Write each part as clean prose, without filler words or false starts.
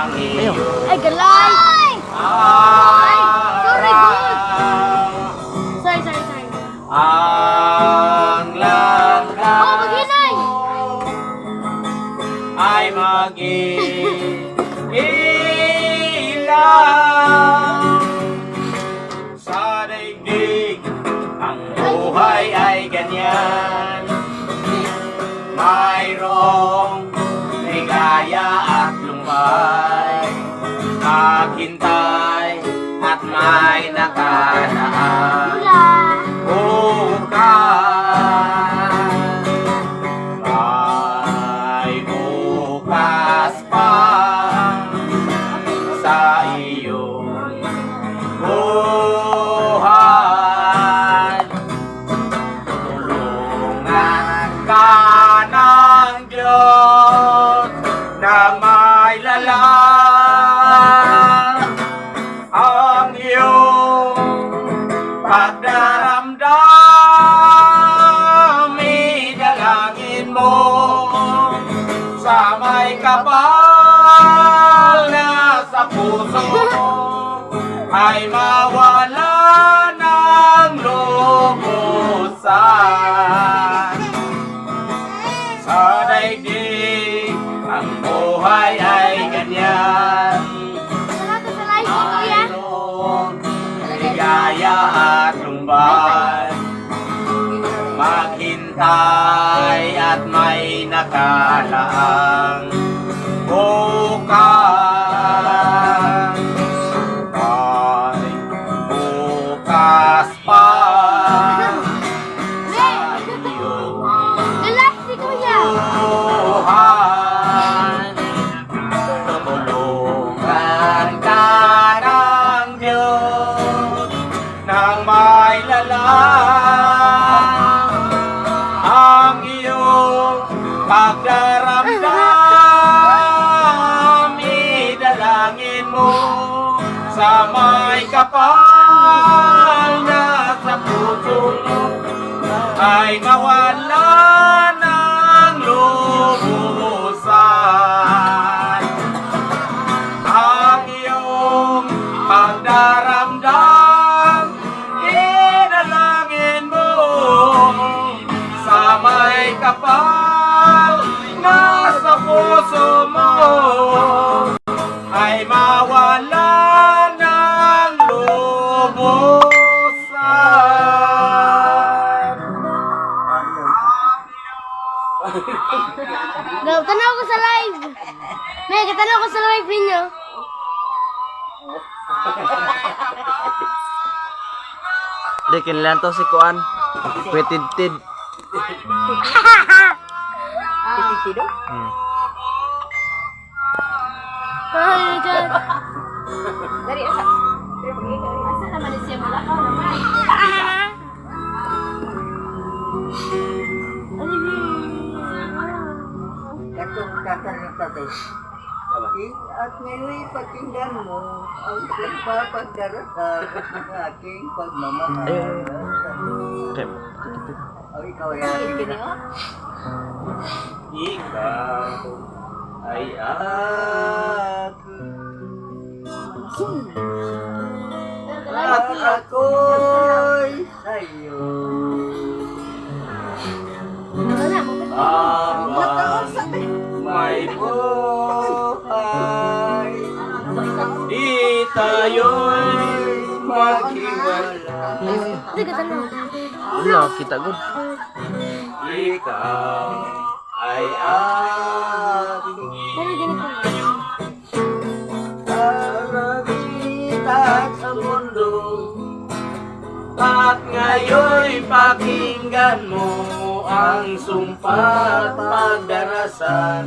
Ayaw. Ay, galay! Ay! Sorry, good! Sorry. Ang landas Oh, maghinay! ay mag-iilaw sa daigdig. Ang buhay ay ganyan, mayroong ligaya at lumbay, maghintay at may nakanaan. Bukas ay bukas pa sa iyong buhay. Tulungan ka ng Diyos na may lalang ang iyong pagdaramdam. Idalangin mo sa may kapal na sa puso mo ay mawala ng lubusan. Sa daigdig ang buhay ay ganyan, mayroong ligaya at lumbay, maghintay at may nakalaang bukas. Ay bukas pa sa iyong buhay. Tumulungan ka ng Diyos nang may lalang ang iyong pagdaramdam. Idalangin mo sa may kapal na sa puso mo ay mawala ng lubusan. Ang iyong pagdaramdam, idalangin mo sa may kapal na sa puso mo ay mawala ng lubusan. Tanaw ko sa live! May katanaw ko sa live ninyo. Di, kinlan to si Kuan. Kwetid-tid. Ay, dyan. Dari asa naman siya malakaw naman. Katong kakang tatay. At ngayon pakinggan mo ang pagpapadarasal ng aking pagmamahal. Okay. O ikaw yan. Ikaw ay ako at ako'y sa'yo. Habang may buhay, di tayo'y maghiwalay. Hindi katanaw. Wala, kita good. Ikaw ay aking Pero ganito. karamitan sa mundo, at ngayon'y pakinggan mo ang sumpa at pagdarasal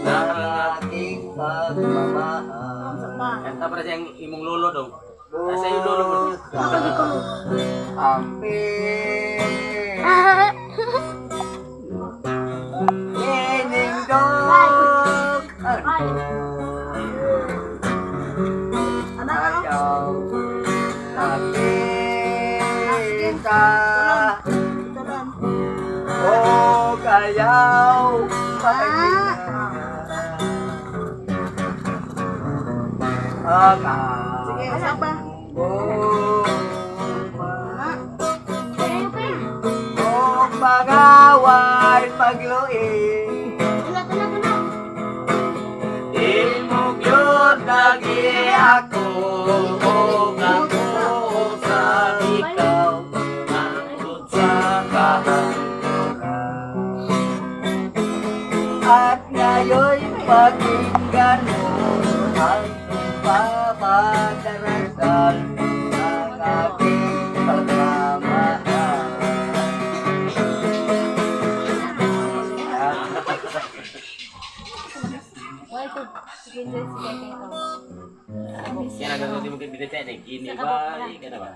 ng aking pagmamahal. Kanta pa siyang imong lolo daw. Nasa yung lolo mo. Amping Ninindog ayaw nakita o kayaw pahinga Sige, Ano ba? Kung pag-away, pagluin, Imog yun lagi ako, o ako sa ikaw, angkot sa kahanturan. at ngayon pakinggan mo ang papadarasal ng aking pagmamahal. Kaya nagagawin mo kay Binete, nagkini ba? Ika na ba?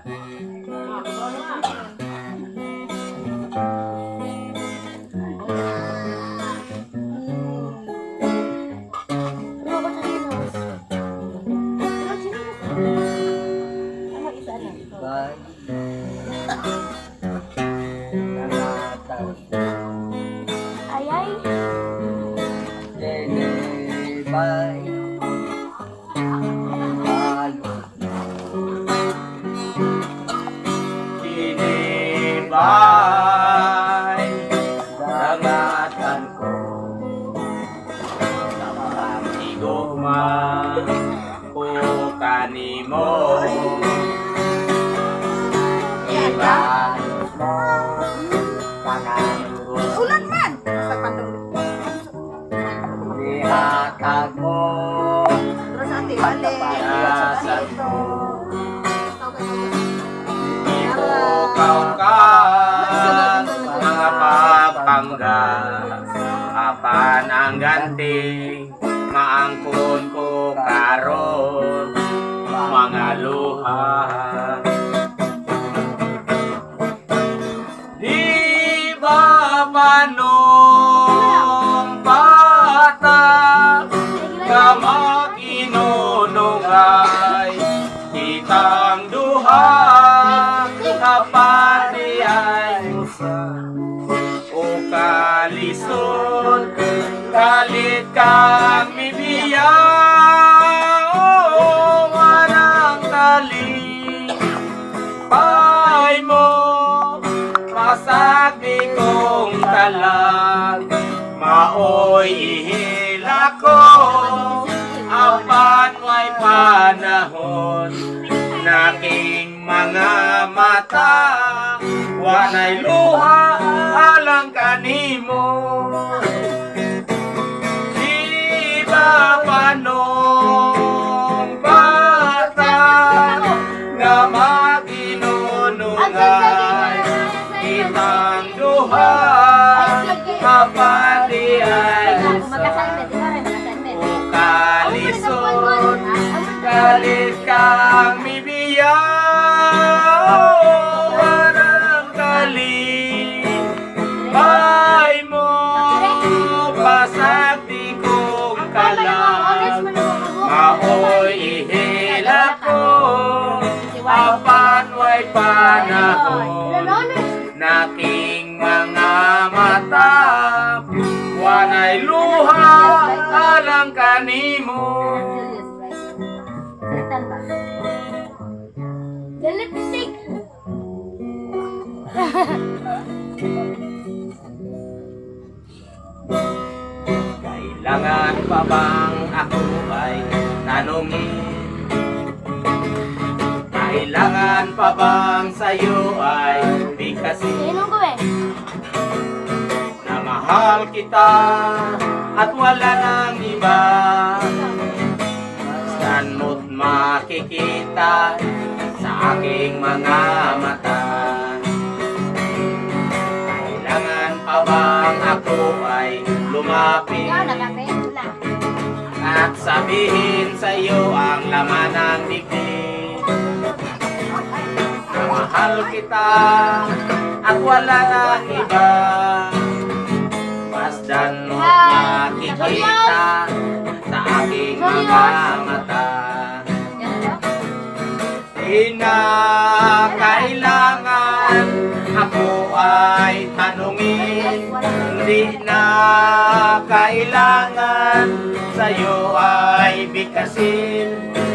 Bye. Nangatag. Ayay. Bye. Kinibay, dangatan ko, sa mga igoma, o kanimo. Iba mo, pangalan Ulan man! Sa pandong. Ihatag mo Terus ati, balik. Yasan mo, ikaw ka, mga papangga, apan ang ganti, maangkon ko karon, mga luha. Di ba panong bata, ka maginunungay, kitang duha, kapaniay o kalisod, kalit kang mibiya, o warang kali, pay mo, masagdi kong talag, maoy ihil ako, apan may panahon, naking mga mata, wanay luha alang kanimo. Di ba panong bata, nga maginunungay, kitang duha, kapalian o kalisod, kalit kang mibiya, warang kalit, bay mo, pasagdi kong kalag, maoy ihil ako, apan way panahon, naking mga mata, wanay luha alang kanimo. The lipstick. Kailangan pa bang ako ay tanungin? Kailangan pa bang sa'yo ay bigkasin? Sinong ko eh? Na mahal kita at wala nang iba, saan mo't makikita sa aking mga mata. Kailangan pa bang ako ay lumapit at sabihin sa iyo ang laman ng dibdib, na mahal kita at wala nang iba, masdan mo't makikita sa aking mga mata. Di na kailangan ako ay tanungin, di na kailangan sa'yo ay bigkasin,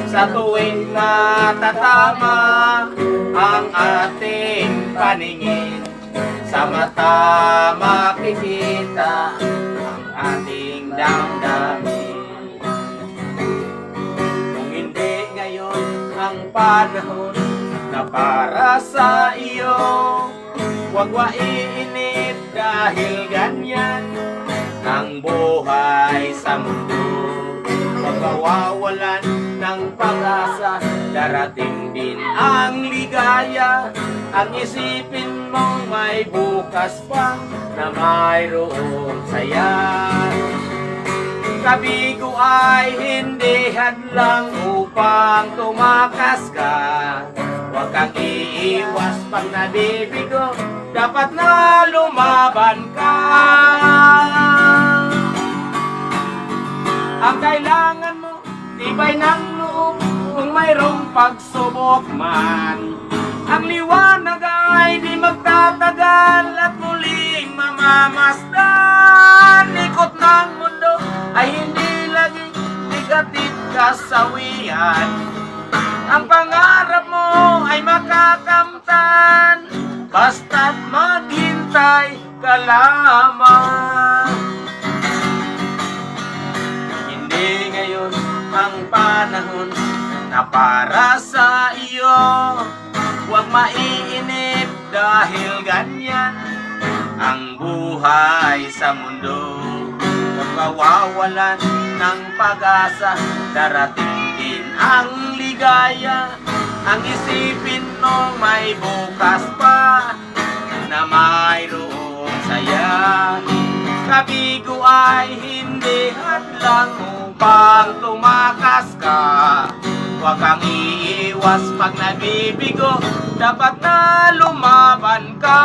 sa tuwing natatama ang ating paningin. Sa mata makikita ang ating damdamin. Kung hindi ngayon ang panahon na para sa iyo, huwag maiinip dahil ganyan ang buhay sa mundo. Huwag mawawalan ng pag-asa, darating din ang ligaya. Ang isipin mong may bukas pa na mayroong saya. Kabigo ay hindi hadlang upang tumakas ka. Huwag kang iiwas pag nabibigo, dapat na lumaban ka. Ang kailangan mo, tibay ng loob kung mayroong pagsubok man. Ang liwanag ay di magtatagal at muling mamamasdan. Ikot ng mundo ay hindi laging negative kasawian. Ang pangarap mo ay makakamtan, basta't maghintay ka lamang. Hindi ngayon ang panahon na para sa iyo. Huwag maiinip dahil ganyan ang buhay sa mundo. Huwag mawawalan ng pag-asa, darating din ang ligaya. Ang isipin mo may bukas pa na mayroong saya. Kabigo ay hindi hadlang upang tumakas ka. Huwag kang iiwas pag nabibigo, dapat na lumaban ka.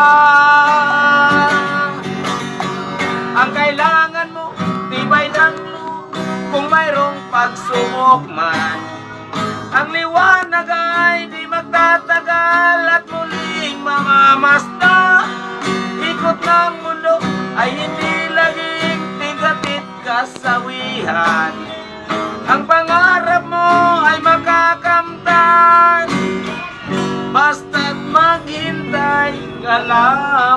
Ang kailangan mo, tibay ng loob kung mayroong pagsubok man. Ang liwanag ay di magtatagal at muling mamamasdan. Ikot ng mundo ay hindi laging tigatit kasawian. Ang pangarap mo ay makakamtan, basta't maghintay ka lang.